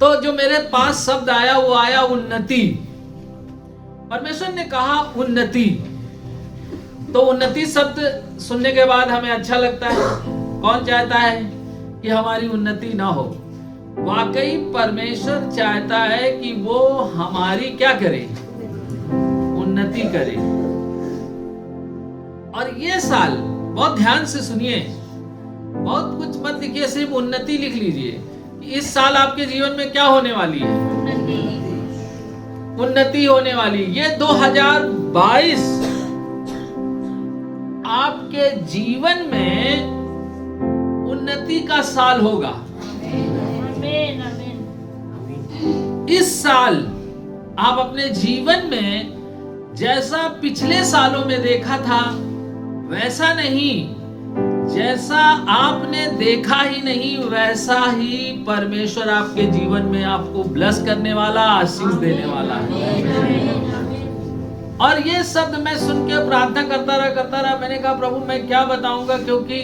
तो जो मेरे पास शब्द आया वो आया उन्नति। परमेश्वर ने कहा उन्नति। तो उन्नति शब्द सुनने के बाद हमें अच्छा लगता है। कौन चाहता है कि हमारी उन्नति ना हो? वाकई परमेश्वर चाहता है कि वो हमारी क्या करे? उन्नति करे। और ये साल बहुत ध्यान से सुनिए, बहुत कुछ मत लिखिए, सिर्फ उन्नति लिख लीजिए। इस साल आपके जीवन में क्या होने वाली है? उन्नति होने वाली। ये 2022 आपके जीवन में उन्नति का साल होगा। इस साल आप अपने जीवन में जैसा पिछले सालों में देखा था वैसा नहीं, जैसा आपने देखा ही नहीं वैसा ही परमेश्वर आपके जीवन में आपको ब्लेस करने वाला, आशीष देने वाला है। और ये शब्द मैं सुन के प्रार्थना करता रहा। मैंने कहा प्रभु मैं क्या बताऊंगा, क्योंकि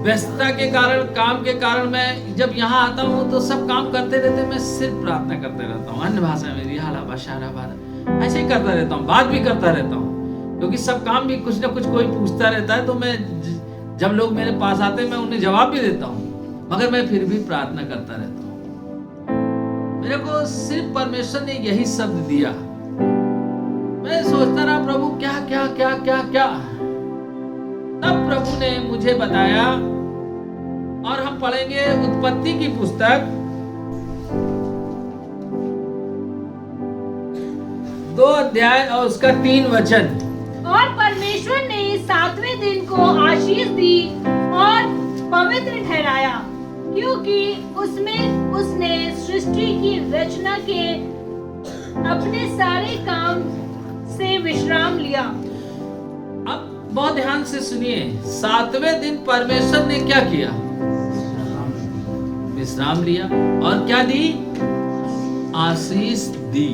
व्यस्तता के कारण, काम के कारण मैं जब यहाँ आता हूँ तो सब काम करते रहते, मैं सिर्फ प्रार्थना करते रहता हूँ। अन्य भाषा में रिहाला बशारा बारा ऐसे ही करता रहता हूँ, बात भी करता रहता हूँ, क्योंकि सब काम भी कुछ ना कुछ कोई पूछता रहता है। तो मैं जब लोग मेरे पास आते हैं मैं उन्हें जवाब भी देता हूँ, मगर मैं फिर भी प्रार्थना करता रहता हूँ। मेरे को सिर्फ परमेश्वर ने यही शब्द दिया। मैं सोचता रहा प्रभु क्या क्या क्या क्या क्या। तब प्रभु ने मुझे बताया, और हम पढ़ेंगे उत्पत्ति की पुस्तक 2 अध्याय और उसका 3 वचन। और परमेश्वर ने 7वें दिन को आशीष दी और पवित्र ठहराया, क्योंकि उसमें उसने सृष्टि की रचना के अपने सारे काम से विश्राम लिया। अब बहुत ध्यान से सुनिए, 7वें दिन परमेश्वर ने क्या किया? विश्राम लिया। और क्या दी? आशीष दी।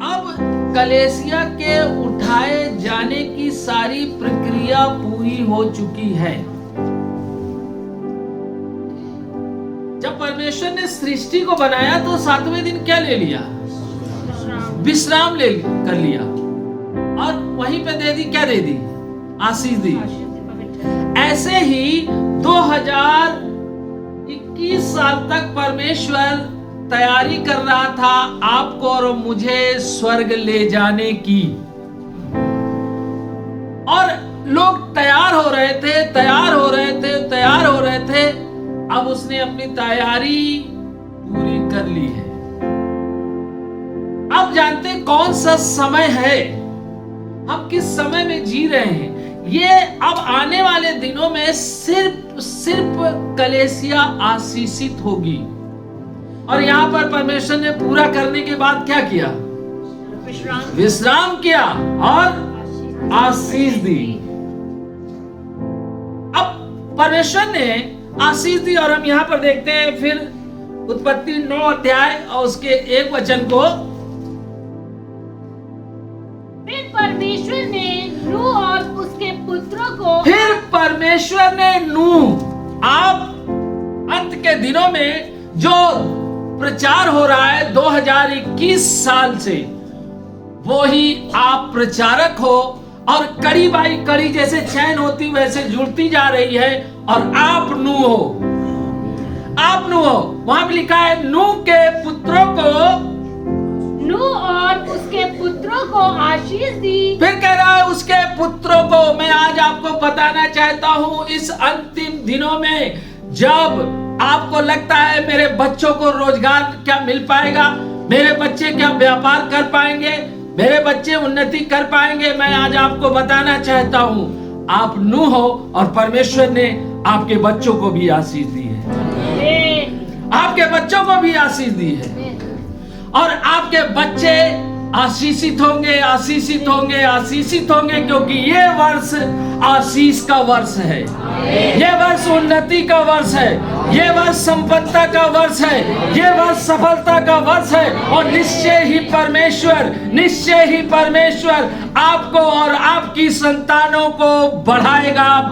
अब कलेसिया के उठाए जाने की सारी प्रक्रिया पूरी हो चुकी है। जब परमेश्वर ने सृष्टि को बनाया तो 7वें दिन क्या ले लिया? विश्राम ले कर लिया, और वहीं पे दे दी, क्या दे दी? आशीष दी। ऐसे ही 2021 साल तक परमेश्वर तैयारी कर रहा था आपको और मुझे स्वर्ग ले जाने की। और लोग तैयार हो रहे थे। अब उसने अपनी तैयारी पूरी कर ली है। अब जानते कौन सा समय है, हम किस समय में जी रहे हैं। ये अब आने वाले दिनों में सिर्फ कलेसिया आशीषित होगी। और यहाँ पर परमेश्वर ने पूरा करने के बाद क्या किया? विश्राम किया और आशीष दी। अब परमेश्वर ने आशीष दी, और हम यहाँ पर देखते हैं फिर उत्पत्ति 9 अध्याय और उसके 1 वचन को। फिर परमेश्वर ने नूह और उसके पुत्रों को आप अंत के दिनों में जो प्रचार हो रहा है 2021 साल से, वो ही आप प्रचारक हो, और कड़ी बाई कड़ी जैसे चैन होती वैसे जुड़ती जा रही है, और आप नूह हो। वहां भी लिखा है नूह और उसके पुत्रों को आशीष दी। फिर कह रहा है उसके पुत्रों को। मैं आज आपको बताना चाहता हूँ, इस अंतिम दिनों में जब आपको लगता है मेरे बच्चों को रोजगार क्या मिल पाएगा, मेरे बच्चे क्या व्यापार कर पाएंगे, मेरे बच्चे उन्नति कर पाएंगे, मैं आज आपको बताना चाहता हूँ आप नूह हो, और परमेश्वर ने आपके बच्चों को भी आशीष दी है। आपके बच्चों को भी आशीष दी है, और आपके बच्चे आशीषित होंगे, क्योंकि ये वर्ष आशीष का वर्ष है, ये वर्ष उन्नति का वर्ष है, ये वर्ष संपन्नता का वर्ष है, ये वर्ष सफलता का वर्ष है। और निश्चय ही परमेश्वर आपको और आपकी संतानों को बढ़ाएगा।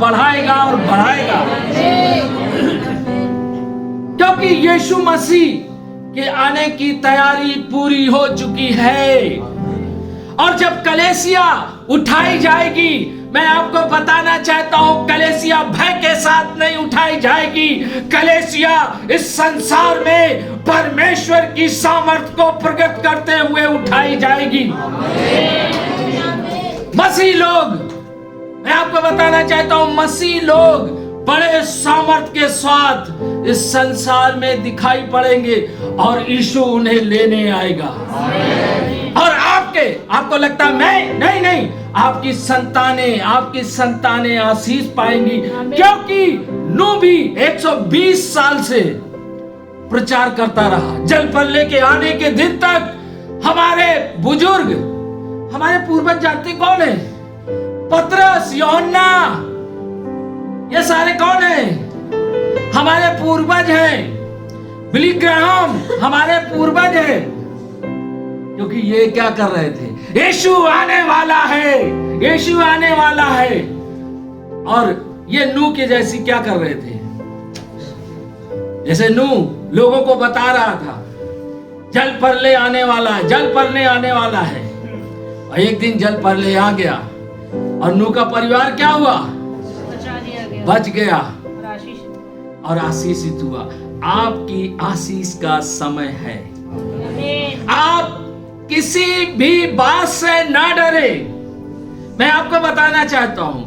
क्योंकि क्योंकि यीशु मसीह के आने की तैयारी पूरी हो चुकी है। और जब कलीसिया उठाई जाएगी, मैं आपको बताना चाहता हूं, कलीसिया भय के साथ नहीं उठाई जाएगी। कलीसिया इस संसार में परमेश्वर की सामर्थ को प्रकट करते हुए उठाई जाएगी। मसीह लोग, मैं आपको बताना चाहता हूं, मसीह लोग बड़े सामर्थ के साथ इस संसार में दिखाई पड़ेंगे और यीशु उन्हें लेने आएगा। और आपको लगता है मैं नहीं, आपकी संतानें आशीष पाएंगी, क्योंकि नूह भी 120 साल से प्रचार करता रहा। जल प्रलय के आने के दिन तक हमारे बुजुर्ग, हमारे पूर्वज जानते कौन है? पतरस, यूहन्ना, ये सारे कौन हैं? हमारे पूर्वज हैं। बिली ग्राहम हमारे पूर्वज हैं। क्योंकि ये क्या कर रहे थे? यीशु आने वाला है, यीशु आने वाला है। और ये नूह के जैसी क्या कर रहे थे? जैसे नूह लोगों को बता रहा था, जल प्रलय आने वाला है, जल प्रलय आने वाला है। और एक दिन जल प्रलय आ गया और नूह का परिवार क्या हुआ? बच गया और आशीषित हुआ। आपकी आशीष का समय है। आप किसी भी बात से ना डरे। मैं आपको बताना चाहता हूं,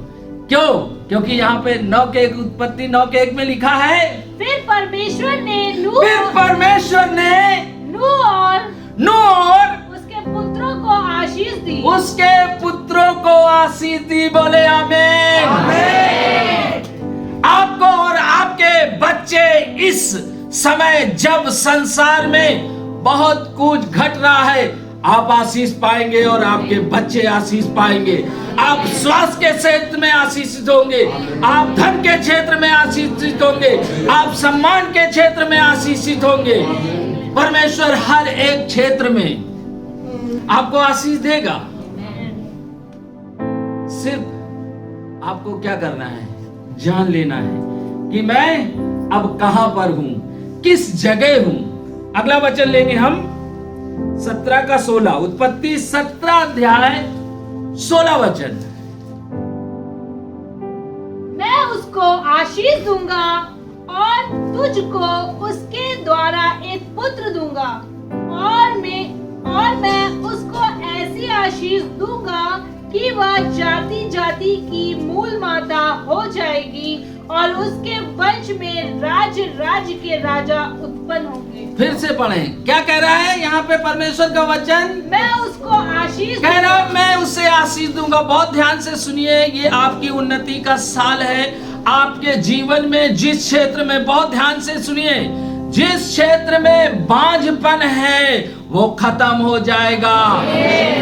क्यों? क्योंकि यहाँ पे 9 के 1 उत्पत्ति 9 के 1 में लिखा है, फिर परमेश्वर ने नूह और उसके पुत्रों को आशीष दी। उसके पुत्रों को आशीष दी। बोले आमीन। आपको और आपके बच्चे इस समय जब संसार में बहुत कुछ घट रहा है, आप आशीष पाएंगे और आपके बच्चे आशीष पाएंगे। आप स्वास्थ्य के क्षेत्र में आशीषित होंगे, आप धन के क्षेत्र में आशीषित होंगे, आप सम्मान के क्षेत्र में आशीषित होंगे। परमेश्वर हर एक क्षेत्र में आपको आशीष देगा। सिर्फ आपको क्या करना है? जान लेना है कि मैं अब कहां पर हूं, किस जगह हूं। अगला वचन लेंगे हम 17 का 16, उत्पत्ति 17 अध्याय 16 वचन। मैं उसको आशीष दूंगा और तुझको उसके द्वारा एक पुत्र दूंगा, और मैं उसको ऐसी आशीष दूंगा कि वह जाति जाति की मूल माता हो जाएगी, और उसके वंश में राज्य राज्य के राजा उत्पन्न होंगे। फिर से पढ़ें, क्या कह रहा है यहाँ पे परमेश्वर का वचन? मैं उसको आशीष कह रहा, मैं उसे आशीष दूंगा। बहुत ध्यान से सुनिए, ये आपकी उन्नति का साल है। आपके जीवन में जिस क्षेत्र में, बहुत ध्यान से सुनिए, जिस क्षेत्र में बांझपन है वो खत्म हो जाएगा।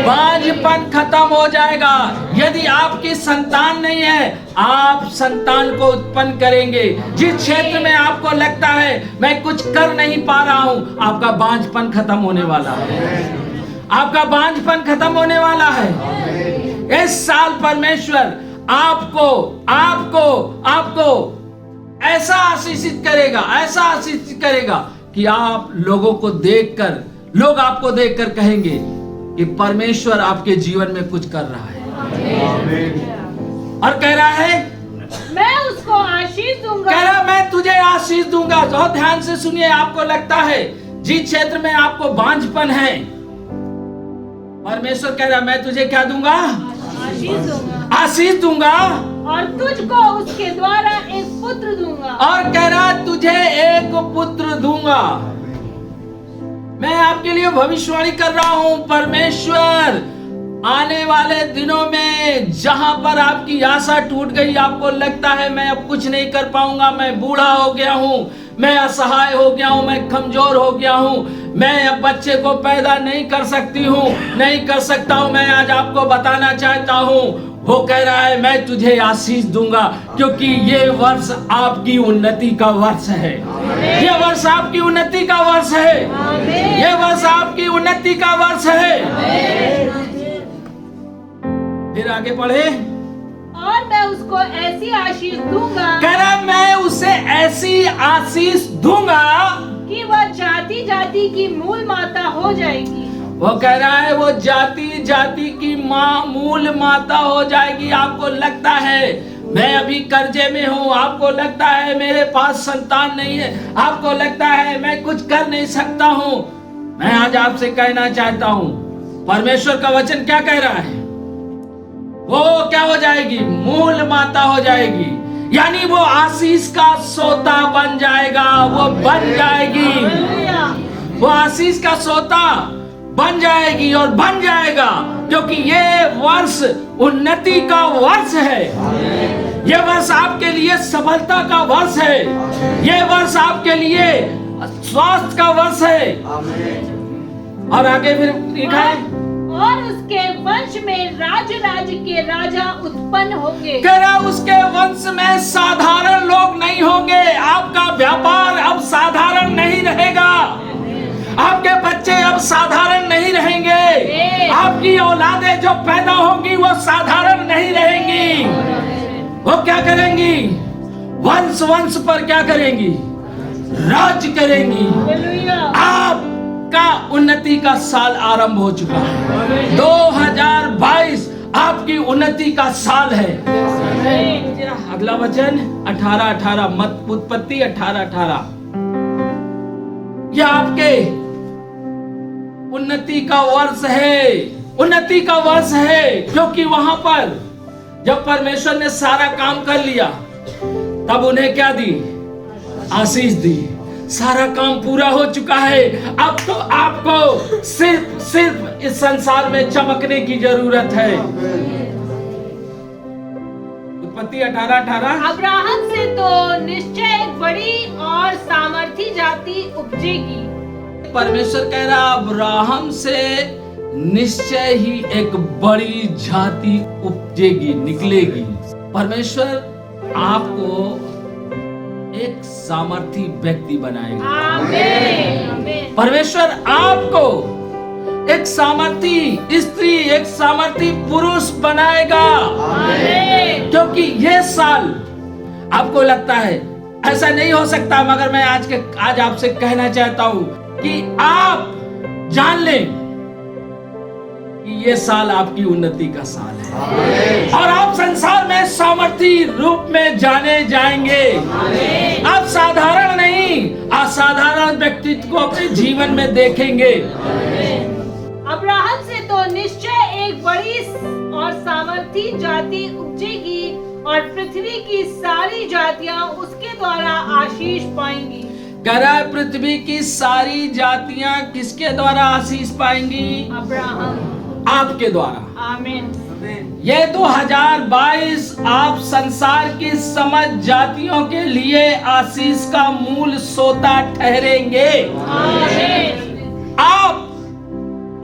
बांझपन खत्म हो जाएगा। यदि आपकी संतान नहीं है, आप संतान को उत्पन्न करेंगे। जिस क्षेत्र में आपको लगता है मैं कुछ कर नहीं पा रहा हूं, आपका बांझपन खत्म होने वाला है। आपका बांझपन खत्म होने वाला है। इस साल परमेश्वर आपको ऐसा आशीषित करेगा, ऐसा आशीषित करेगा कि आप लोग आपको देखकर कहेंगे कि परमेश्वर आपके जीवन में कुछ कर रहा है। और कह रहा है, मैं उसको आशीष दूंगा। कह रहा, मैं तुझे आशीष दूंगा। बहुत ध्यान से सुनिए, आपको लगता है जिस क्षेत्र में आपको बांझपन है, परमेश्वर कह रहा, मैं तुझे क्या दूंगा? आशीष दूंगा। और तुझको उसके द्वारा एक पुत्र दूंगा। और कह रहा, तुझे एक पुत्र दूंगा। मैं आपके लिए भविष्यवाणी कर रहा हूं, परमेश्वर आने वाले दिनों में जहां पर आपकी आशा टूट गई, आपको लगता है मैं अब कुछ नहीं कर पाऊंगा, मैं बूढ़ा हो गया हूं, मैं असहाय हो गया हूं, मैं कमजोर हो गया हूं, मैं अब बच्चे को पैदा नहीं कर सकती हूं, नहीं कर सकता हूं, मैं आज आपको बताना चाहता हूं, वो कह रहा है मैं तुझे आशीष दूंगा, क्योंकि ये वर्ष आपकी उन्नति का वर्ष है। ये वर्ष आपकी उन्नति का वर्ष है। ये वर्ष आपकी उन्नति का वर्ष है। फिर आगे पढ़े, और मैं उसको ऐसी आशीष दूंगा। कह रहा, मैं उसे ऐसी आशीष दूंगा कि वह जाति जाति की मूल माता हो जाएगी। वो कह रहा है वो जाति जाति की मूल माता हो जाएगी। आपको लगता है मैं अभी कर्जे में हूँ, आपको लगता है मेरे पास संतान नहीं है, आपको लगता है मैं कुछ कर नहीं सकता हूँ। मैं आज आपसे कहना चाहता हूँ, परमेश्वर का वचन क्या कह रहा है? वो क्या हो जाएगी? मूल माता हो जाएगी, यानी वो आशीष का सोता बन जाएगा, वो बन जाएगी, वो आशीष का सोता बन जाएगी और बन जाएगा, क्योंकि ये वर्ष उन्नति का वर्ष है। ये वर्ष आपके लिए सफलता का वर्ष है। ये वर्ष आपके लिए स्वास्थ्य का वर्ष है। और आगे फिर लिखा है, और उसके वंश में राज्य के राजा उत्पन्न होंगे। कह रहा उसके वंश में साधारण लोग नहीं होंगे। आपका व्यापार अब साधारण नहीं रहेगा, आपके बच्चे अब साधारण नहीं रहेंगे, आपकी औलादें जो पैदा होंगी वो साधारण नहीं रहेंगी। वो क्या करेंगी? वंश वंश पर क्या करेंगी? राज्य करेंगी। आपका उन्नति का साल आरंभ हो चुका है। 2022 आपकी उन्नति का साल है। अगला वचन 18:18, उत्पत्ति 18:18। यह आपके उन्नति का वर्ष है, उन्नति का वर्ष है, क्योंकि वहां पर जब परमेश्वर ने सारा काम कर लिया तब उन्हें क्या दी? आशीष दी। सारा काम पूरा हो चुका है, अब तो आपको सिर्फ इस संसार में चमकने की जरूरत है। उत्पत्ति 18:18। अब्राहम से तो निश्चय एक बड़ी और सामर्थी जाति उपजेगी। परमेश्वर कह रहा अब्राहम से निश्चय ही एक बड़ी जाति उपजेगी, निकलेगी। परमेश्वर आपको एक सामर्थी व्यक्ति बनाएगा। आमीन। परमेश्वर आपको एक सामर्थी स्त्री, एक सामर्थी पुरुष बनाएगा। आमीन। क्योंकि ये साल आपको लगता है ऐसा नहीं हो सकता, मगर मैं आज आपसे कहना चाहता हूं कि आप जान लें कि ये साल आपकी उन्नति का साल है और आप संसार में सामर्थी रूप में जाने जाएंगे। आप साधारण नहीं, असाधारण व्यक्तित्व को अपने जीवन में देखेंगे। अब्राहम से तो निश्चय एक बड़ी और सामर्थी जाति उपजेगी और पृथ्वी की सारी जातियां उसके द्वारा आशीष पाएंगी। कह रहा है पृथ्वी की सारी जातियां किसके द्वारा आशीष पाएंगी? अब्राहम, आपके द्वारा। आमीन। ये 2022 आप संसार की समस्त जातियों के लिए आशीष का मूल सोता ठहरेंगे। आमीन।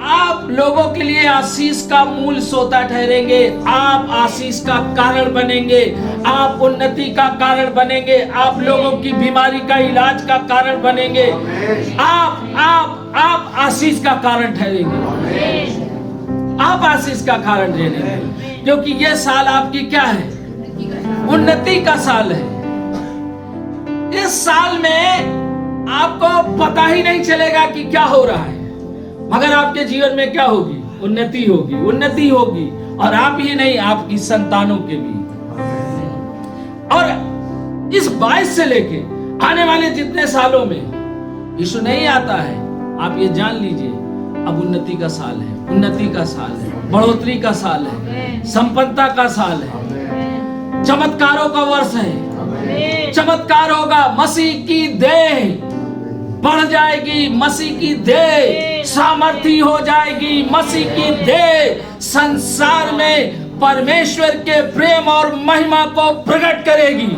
आप लोगों के लिए आशीष का मूल सोता ठहरेंगे। आप आशीष का कारण बनेंगे, आप उन्नति का कारण बनेंगे, आप लोगों की बीमारी का इलाज का कारण बनेंगे। आप आशीष का कारण ठहरेंगे। आप आशीष का कारण ठहरेंगे, क्योंकि यह साल आपकी क्या है? उन्नति का साल है। इस साल में आपको पता ही नहीं चलेगा कि क्या हो रहा है, मगर आपके जीवन में क्या होगी? उन्नति होगी, उन्नति होगी। और आप ही नहीं, आपकी संतानों के भी। और इस 22 से लेके आने वाले जितने सालों में यीशु नहीं आता है, आप ये जान लीजिए अब उन्नति का साल है, उन्नति का साल है, बढ़ोतरी का साल है, संपन्नता का साल है, चमत्कारों का वर्ष है। चमत्कार होगा, मसीह की देह बढ़ जाएगी, मसीह की देह सामर्थी हो जाएगी, मसीह की देह संसार में परमेश्वर के प्रेम और महिमा को प्रकट करेगी।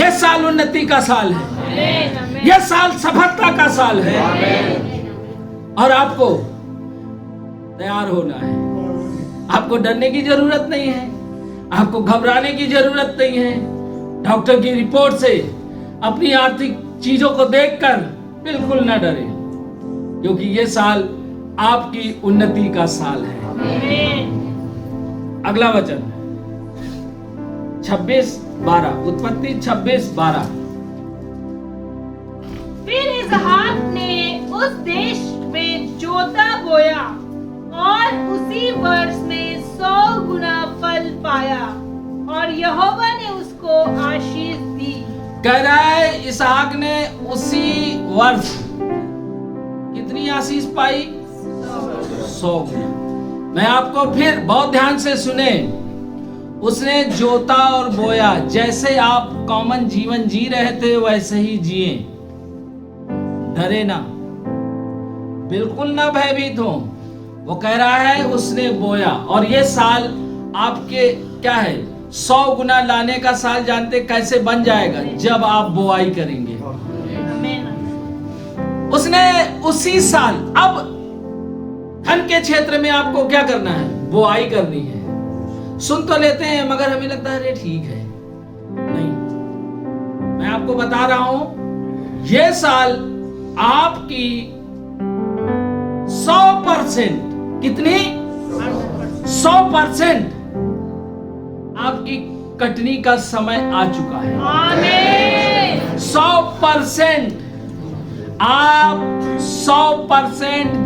यह साल उन्नति का साल है, यह साल सफलता का साल है। और आपको तैयार होना है। आपको डरने की जरूरत नहीं है, आपको घबराने की जरूरत नहीं है। डॉक्टर की रिपोर्ट से अपनी आर्थिक चीजों को देखकर बिल्कुल न डरे, क्योंकि ये साल आपकी उन्नति का साल है। अगला वचन 26:12, उत्पत्ति 26:12। उस देश में जोता बोया और उसी वर्ष में 100 गुना फल पाया और यहोवा ने उसको आशीष दी। कह रहा है इसहाक ने उसी वर्ष कितनी आशीष पाई? 100 गुना। मैं आपको फिर बहुत ध्यान से सुने, उसने जोता और बोया। जैसे आप कॉमन जीवन जी रहे थे वैसे ही जिए, डरे ना, बिल्कुल ना भयभीत हो। वो कह रहा है उसने बोया और ये साल आपके क्या है? 100 गुना लाने का साल। जानते कैसे बन जाएगा? जब आप बोआई करेंगे। उसने उसी साल, अब धन के क्षेत्र में आपको क्या करना है? बोआई करनी है। सुन तो लेते हैं मगर हमें लगता है अरे ठीक है, नहीं। मैं आपको बता रहा हूं ये साल आपकी 100% कितनी? 100% आपकी कटनी का समय आ चुका है। आमीन। 100% आप 100%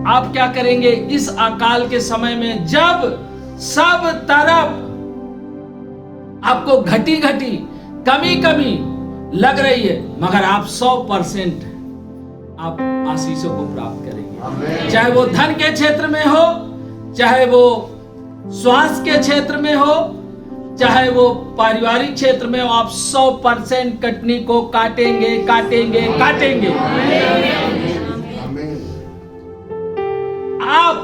आप क्या करेंगे इस अकाल के समय में, जब सब तरफ आपको घटी घटी कमी कमी लग रही है, मगर आप 100% आप आशीषों को प्राप्त करेंगे। चाहे वो धन के क्षेत्र में हो, चाहे वो स्वास्थ्य के क्षेत्र में हो, चाहे वो पारिवारिक क्षेत्र में हो, आप 100% कटनी को काटेंगे काटेंगे काटेंगे। आप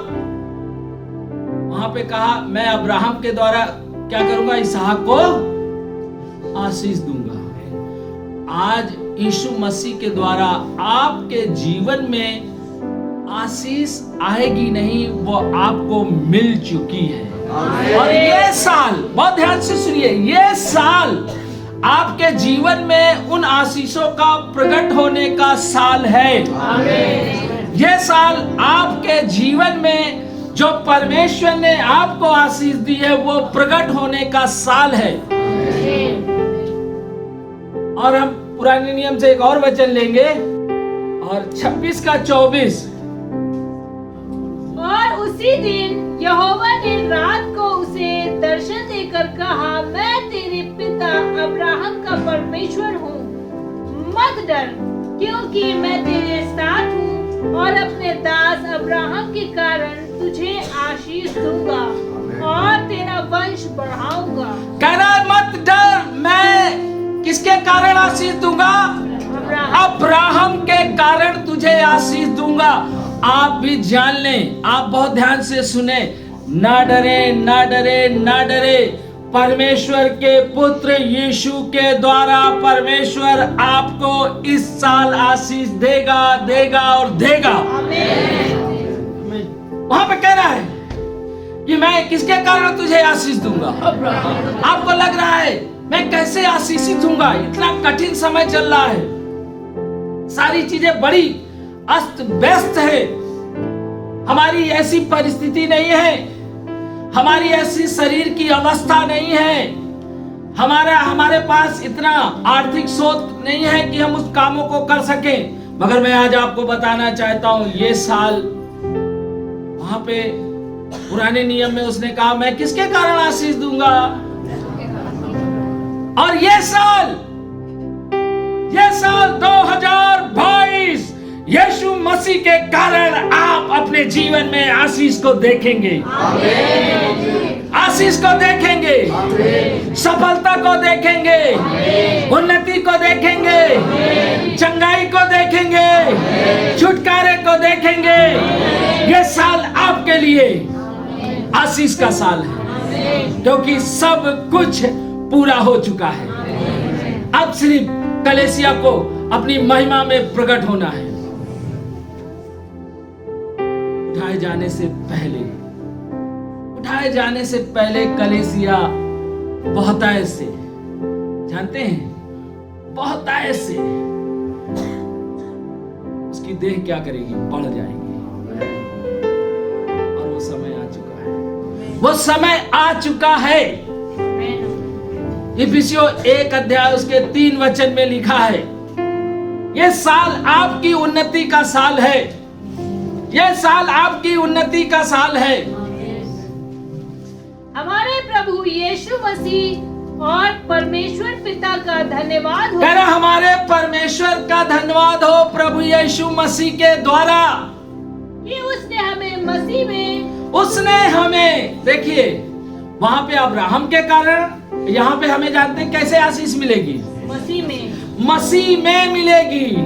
वहां पे कहा मैं अब्राहम के द्वारा क्या करूंगा? इसहाक को आशीष दूंगा। आज यीशु मसीह के द्वारा आपके जीवन में आशीष आएगी नहीं, वो आपको मिल चुकी है। और ये साल, बहुत ध्यान से सुनिए, ये साल आपके जीवन में उन आशीषों का प्रकट होने का साल है। ये साल आपके जीवन में जो परमेश्वर ने आपको आशीष दी है वो प्रकट होने का साल है। और हम पुराने नियम से एक और वचन लेंगे और 26 का 24। और उसी दिन यहोवा ने रात को उसे दर्शन देकर कहा, मैं तेरे पिता अब्राहम का परमेश्वर हूँ, मत डर, क्योंकि मैं तेरे साथ हूँ और अपने दास अब्राहम के कारण तुझे आशीष दूंगा और तेरा वंश बढ़ाऊंगा। कहना मत डर, मैं किसके कारण आशीष दूंगा? अब्राहम के कारण तुझे आशीष दूंगा। आप भी जान लें, आप बहुत ध्यान से सुने, ना डरे ना डरे ना डरे। परमेश्वर के पुत्र यीशु के द्वारा परमेश्वर आपको इस साल आशीष देगा देगा और देगा। वहां पे कह रहा है कि मैं किसके कारण तुझे आशीष दूंगा। आपको लग रहा है मैं कैसे आशीषित दूंगा? इतना कठिन समय चल रहा है, सारी चीजें बड़ी अस्त व्यस्त है, हमारी ऐसी परिस्थिति नहीं है, हमारी ऐसी शरीर की अवस्था नहीं है, हमारे पास इतना आर्थिक स्रोत नहीं है कि हम उस कामों को कर सकें। मगर मैं आज आपको बताना चाहता हूं ये साल, वहां पे पुराने नियम में उसने कहा मैं किसके कारण आशीष दूंगा, और ये साल 2022 यीशु मसीह के कारण आप अपने जीवन में आशीष को देखेंगे। आशीष को देखेंगे, सफलता को देखेंगे, उन्नति को देखेंगे, चंगाई को देखेंगे, छुटकारे को देखेंगे। ये साल आपके लिए आशीष का साल है, क्योंकि सब कुछ पूरा हो चुका है। अब सिर्फ कलीसिया को अपनी महिमा में प्रकट होना है। उठाए जाने से पहले कलीसिया बहुतायत से, जानते हैं, बहुतायत से उसकी देह क्या करेगी? बढ़ जाएगी। और वो समय आ चुका है, वो समय आ चुका है। इफिसियों 1 अध्याय उसके 3 वचन में लिखा है, ये साल आपकी उन्नति का साल है। ये साल आपकी उन्नति का साल है। हमारे प्रभु यीशु मसीह और परमेश्वर पिता का धन्यवाद हो। कह रहा हमारे परमेश्वर का धन्यवाद हो प्रभु यीशु मसीह के द्वारा कि उसने हमें मसीह में, उसने हमें, देखिए वहां पे अब्राहम के कारण, यहाँ पे हमें जानते हैं कैसे आशीष मिलेगी। मसीह में, मसीह में मिलेगी,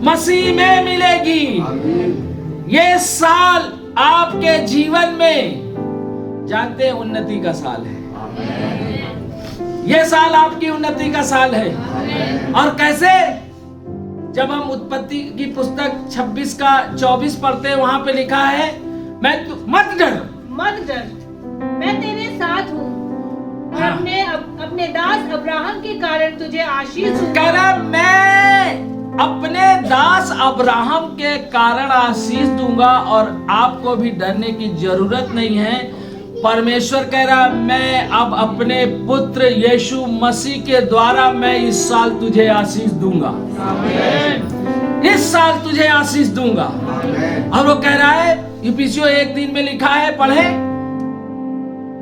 मसीह में मिलेगी। ये साल आपके जीवन में जानते हैं उन्नति का साल है। ये साल आपकी उन्नति का साल है। और कैसे? जब हम उत्पत्ति की पुस्तक 26 का 24 पढ़ते हैं, वहां पे लिखा है मत डर, मत डर, मैं तेरे साथ हूँ और हाँ। अपने दास अब्राहम के कारण तुझे आशीष दूंगा। कह रहा मैं अपने दास अब्राहम के कारण आशीष दूंगा और आपको भी डरने की जरूरत नहीं है। परमेश्वर कह रहा मैं अब अपने पुत्र यीशु मसीह के द्वारा मैं इस साल तुझे आशीष दूंगा। इस साल तुझे आशीष दूंगा। और वो कह रहा है इफिसियों 1:3 में लिखा है, पढ़े।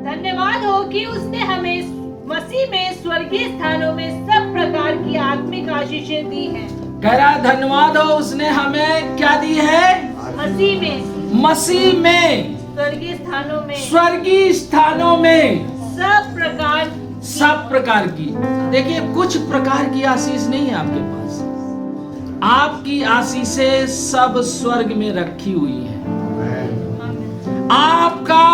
धन्यवाद हो कि उसने हमें मसीह में स्वर्गीय स्थानों में सब प्रकार की आत्मिक आशीषें दी हैं। कह रहा धन्यवाद हो उसने हमें क्या दी है? मसीह में, मसीह में स्वर्गीय स्थानों में, स्वर्गीय स्थानों में सब प्रकार की। देखिए कुछ प्रकार की आशीष नहीं है आपके पास। आपकी आशीषें सब स्वर्ग में रखी हुई है। आपका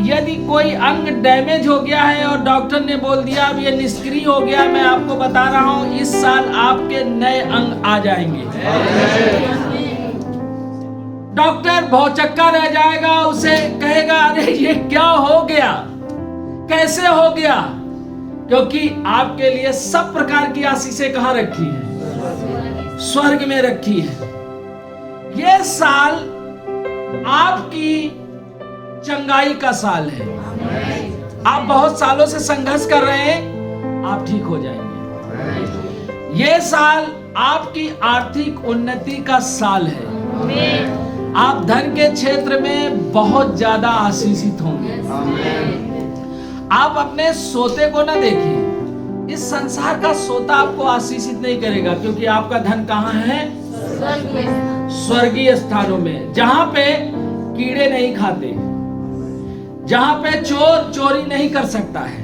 यदि कोई अंग डैमेज हो गया है और डॉक्टर ने बोल दिया अब ये निष्क्रिय हो गया, मैं आपको बता रहा हूं इस साल आपके नए अंग आ जाएंगे। डॉक्टर भौचक्का रह जाएगा, उसे कहेगा अरे ये क्या हो गया, कैसे हो गया? क्योंकि आपके लिए सब प्रकार की आशीषें कहाँ रखी है? स्वर्ग में रखी है। ये साल आपकी चंगाई का साल है। आप बहुत सालों से संघर्ष कर रहे हैं, आप ठीक हो जाएंगे। ये साल आपकी आर्थिक उन्नति का साल है। आप धन के क्षेत्र में बहुत ज्यादा आशीषित होंगे। आप अपने सोते को ना देखिए, इस संसार का सोता आपको आशीषित नहीं करेगा, क्योंकि आपका धन कहाँ है? स्वर्गीय स्थानों में, जहां पे कीड़े नहीं खाते, जहां पे चोर चोरी नहीं कर सकता है,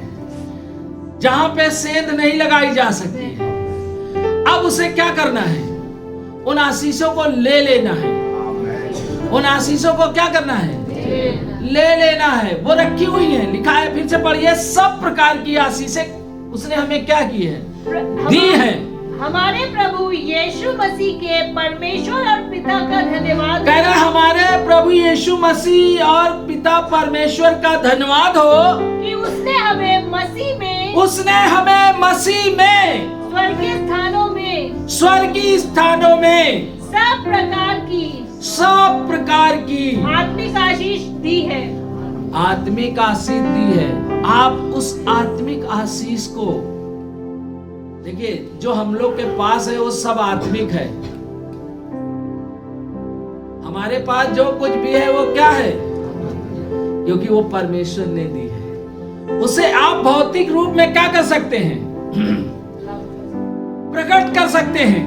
जहां पे सेंध नहीं लगाई जा सकती है। अब उसे क्या करना है? उन आशीषों को ले लेना है। उन आशीषों को क्या करना है? ले लेना है। वो रखी हुई है, लिखा है, फिर से पढ़िए, सब प्रकार की आशीषें उसने हमें क्या की है? दी है। हमारे प्रभु यीशु मसीह के परमेश्वर और पिता का धन्यवाद। कह रहा हमारे प्रभु यीशु मसीह और पिता परमेश्वर का धन्यवाद हो कि उसने हमें मसीह में, स्वर्गीय स्थानों में सब प्रकार की आत्मिक आशीष दी है। आत्मिक आशीष दी है। आप उस आत्मिक आशीष को देखिए, जो हम लोग के पास है वो सब आत्मिक है। हमारे पास जो कुछ भी है वो क्या है? क्योंकि वो परमेश्वर ने दी है। उसे आप भौतिक रूप में क्या कर सकते हैं? प्रकट कर सकते हैं।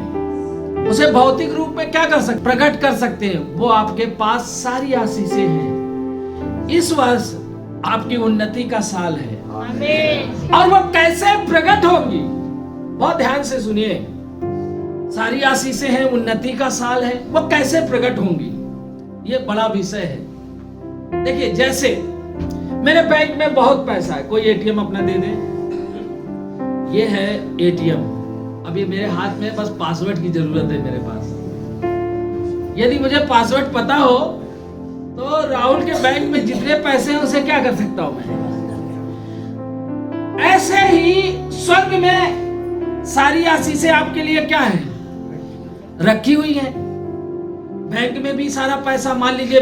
उसे भौतिक रूप में क्या कर सकते? प्रकट कर सकते हैं। वो आपके पास सारी आशीषें हैं। इस वर्ष आपकी उन्नति का साल है। आमीन। और वो कैसे प्रकट होंगी? बहुत ध्यान से सुनिए। सारी आशीषें हैं, उन्नति का साल है, वो कैसे प्रकट होंगी? ये बड़ा विषय है। देखिए, जैसे मेरे बैंक में बहुत पैसा है, कोई एटीएम अपना दे दे। ये है एटीएम। अब ये मेरे हाथ में, बस पासवर्ड की जरूरत है मेरे पास। यदि मुझे पासवर्ड पता हो तो राहुल के बैंक में जितने पैसे हैं उसे क्या कर सकता हूं मैं। ऐसे ही स्वर्ग में सारी आशीषें आपके लिए क्या है? रखी हुई है। बैंक में भी सारा पैसा, मान लीजिए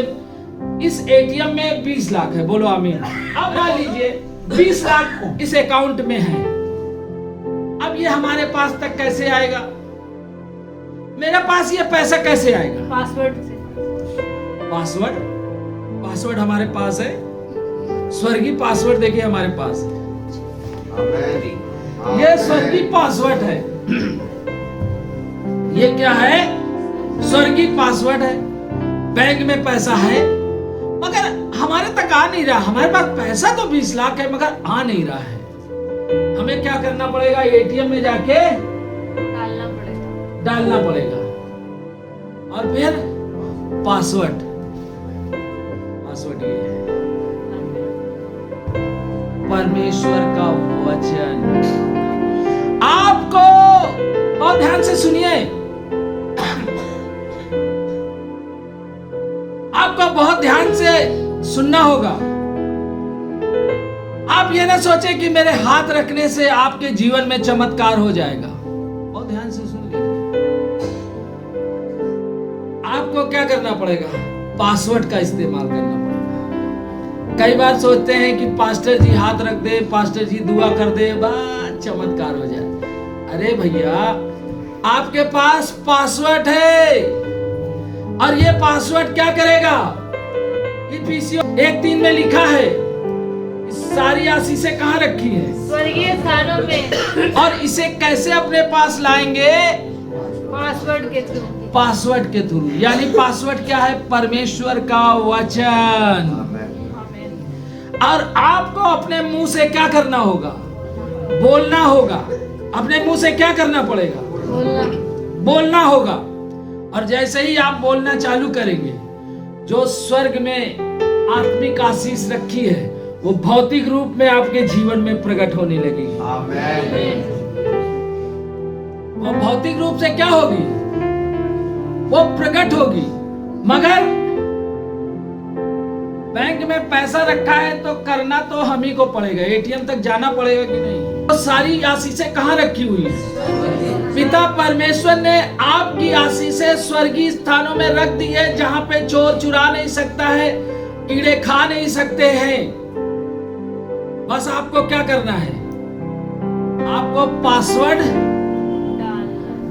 इस एटीएम में 20 लाख है, बोलो आमीन। अब मान लीजिए 20 लाख इस अकाउंट में है। अब ये हमारे पास तक कैसे आएगा? मेरे पास ये पैसा कैसे आएगा? पासवर्ड से। पासवर्ड हमारे पास है। स्वर्गीय पासवर्ड देखिए हमारे पास है। ये स्वर्गीय पासवर्ड है। ये क्या है? स्वर्गीय पासवर्ड है। बैंक में पैसा है मगर हमारे तक आ नहीं रहा। हमारे पास पैसा तो 20 लाख है मगर आ नहीं रहा है। हमें क्या करना पड़ेगा? एटीएम में जाके डालना पड़ेगा और फिर पासवर्ड ये है परमेश्वर का वचन। आपको बहुत ध्यान से सुनिए, आपको बहुत ध्यान से सुनना होगा। आप ये ना सोचे कि मेरे हाथ रखने से आपके जीवन में चमत्कार हो जाएगा। बहुत ध्यान से सुन लीजिए। आपको क्या करना पड़ेगा? पासवर्ड का इस्तेमाल करना पड़ेगा। कई बार सोचते हैं कि पास्टर जी हाथ रख दे, पास्टर जी दुआ कर दे, बस चमत्कार हो जाए। अरे भैया, आपके पास पासवर्ड है और ये पासवर्ड क्या करेगा? इफिसियों 1:3 में लिखा है, सारी आशीषें कहाँ रखी है? स्वर्गीय स्थानों में। और इसे कैसे अपने पास लाएंगे? पासवर्ड के थ्रू। पासवर्ड के थ्रू। यानी पासवर्ड क्या है? परमेश्वर का वचन। और आपको अपने मुंह से क्या करना होगा? बोलना होगा। अपने मुंह से क्या करना पड़ेगा? बोलना होगा। और जैसे ही आप बोलना चालू करेंगे, जो स्वर्ग में आत्मिक आशीष रखी है वो भौतिक रूप में आपके जीवन में प्रकट होने लगेगी। आमीन। वो भौतिक रूप से क्या होगी? वो प्रकट होगी। मगर बैंक में पैसा रखा है तो करना तो हम ही को पड़ेगा। एटीएम तक जाना पड़ेगा कि नहीं? तो सारी आशीषें कहाँ रखी हुई है? पिता परमेश्वर ने आपकी आशीषें स्वर्गीय स्थानों में रख दी है, जहां पे चोर चुरा नहीं सकता है, कीड़े खा नहीं सकते हैं। बस आपको क्या करना है? आपको पासवर्ड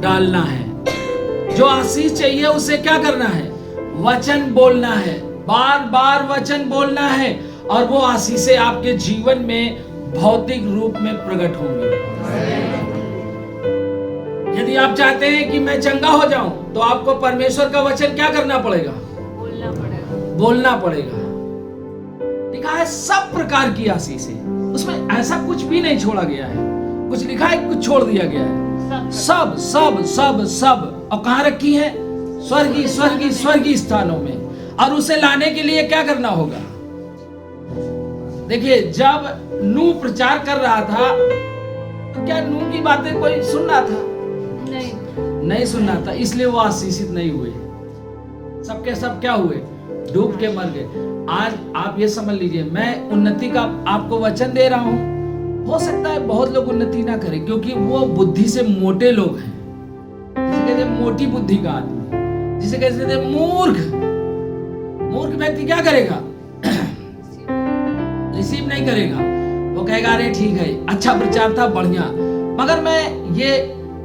डालना है। जो आशीष चाहिए उसे क्या करना है? वचन बोलना है। बार बार वचन बोलना है और वो आशीषें आपके जीवन में भौतिक रूप में प्रकट होंगी। यदि आप चाहते हैं कि मैं चंगा हो जाऊं तो आपको परमेश्वर का वचन क्या करना पड़ेगा? बोलना पड़ेगा। लिखा है सब प्रकार की आशीषें। उसमें ऐसा कुछ भी नहीं छोड़ा गया है। कुछ लिखा है, कुछ छोड़ दिया गया है। सब सब सब सब। और कहाँ रखी है? स्वर्गीय स्वर्गीय स्वर्गीय स्थानों में। और उसे लाने के लिए क्या करना होगा? देखिए, जब नूह प्रचार कर रहा था तो क्या नूह की बातें कोई सुन रहा था? नहीं सुन रहा था। इसलिए वो आशीषित नहीं हुए। सबके सब क्या हुए? डूब के मर गए। आज आप ये समझ लीजिए, मैं उन्नति का आपको वचन दे रहा हूं। हो सकता है बहुत लोग उन्नति ना करें क्योंकि वो बुद्धि से मोटे लोग हैं। जिसे कहते हैं मोटी बुद्धि का आदमी, जिसे कहते हैं मूर्ख व्यक्ति क्या करेगा? रिसीव नहीं करेगा। वो कहेगा अरे ठीक है, अच्छा प्रचार था, बढ़िया। मगर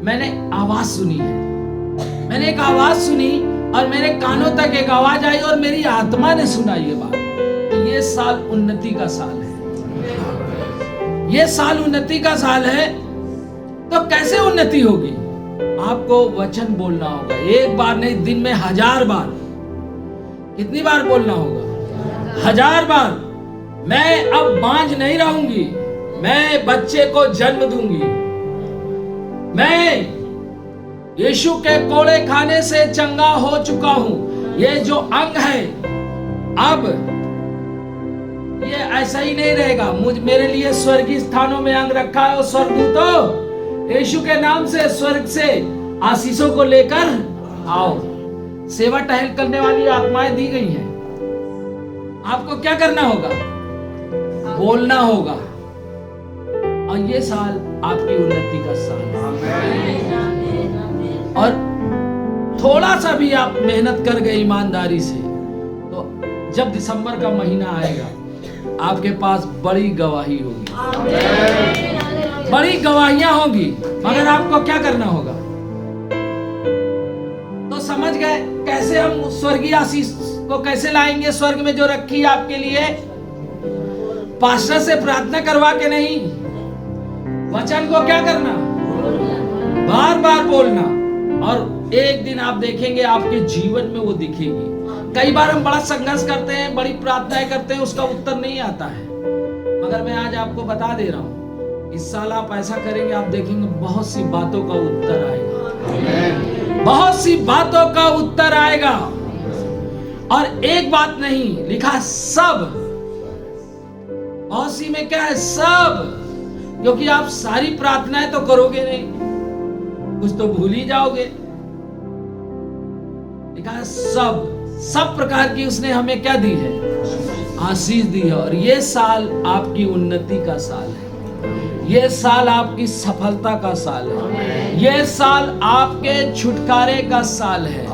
मैंने आवाज सुनी है। मैंने एक आवाज सुनी और मेरे कानों तक एक आवाज आई और मेरी आत्मा ने सुना ये बात कि ये साल उन्नति का साल है। ये साल उन्नति का साल है। तो कैसे उन्नति होगी? आपको वचन बोलना होगा। एक बार नहीं, दिन में 1000 बार। कितनी बार बोलना होगा? 1000 बार। मैं अब बांझ नहीं रहूंगी, मैं बच्चे को जन्म दूंगी। मैं यीशु के कोड़े खाने से चंगा हो चुका हूं। ये जो अंग है अब ये ऐसा ही नहीं रहेगा। मेरे लिए स्वर्गीय स्थानों में अंग रखा है और स्वर्गदूतों यीशु के नाम से स्वर्ग से आशीषों को लेकर आओ। सेवा टहल करने वाली आत्माएं दी गई हैं। आपको क्या करना होगा? बोलना होगा। और ये साल आपकी उन्नति का साल है। और थोड़ा सा भी आप मेहनत कर गए ईमानदारी से, तो जब दिसंबर का महीना आएगा आपके पास बड़ी गवाही होगी, बड़ी गवाहियां होंगी। मगर आपको क्या करना होगा? गए कैसे हम स्वर्गीय आशीष को कैसे लाएंगे स्वर्ग में जो रखी है आपके लिए? पास्टर से प्रार्थना करवा के नहीं, वचन को क्या करना? बार बार बोलना, और एक दिन आप देखेंगे आपके जीवन में वो दिखेगी। कई बार हम बड़ा संघर्ष करते हैं, बड़ी प्रार्थनाएं करते हैं, उसका उत्तर नहीं आता है। मगर मैं आज आपको बता दे रहा हूं, इस साल आप ऐसा करेंगे, आप देखेंगे बहुत सी बातों का उत्तर आएगा, बहुत सी बातों का उत्तर आएगा। और एक बात नहीं, लिखा सब, बहुत सी में क्या है? सब। क्योंकि आप सारी प्रार्थनाएं तो करोगे नहीं, कुछ तो भूल ही जाओगे। लिखा है सब प्रकार की उसने हमें क्या दी है? आशीष दी है। और ये साल आपकी उन्नति का साल है, ये साल आपकी सफलता का साल है, ये साल आपके छुटकारे का साल है,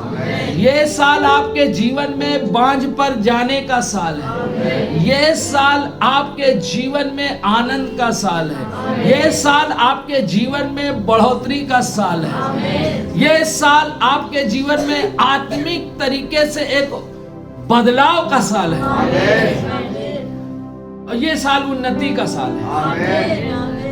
ये साल आपके जीवन में बांझ पर जाने का साल है, ये साल आपके जीवन में आनंद का साल है, ये साल आपके जीवन में बढ़ोतरी का साल है, ये साल आपके जीवन में आत्मिक तरीके से एक बदलाव का साल है, और ये साल उन्नति का साल है।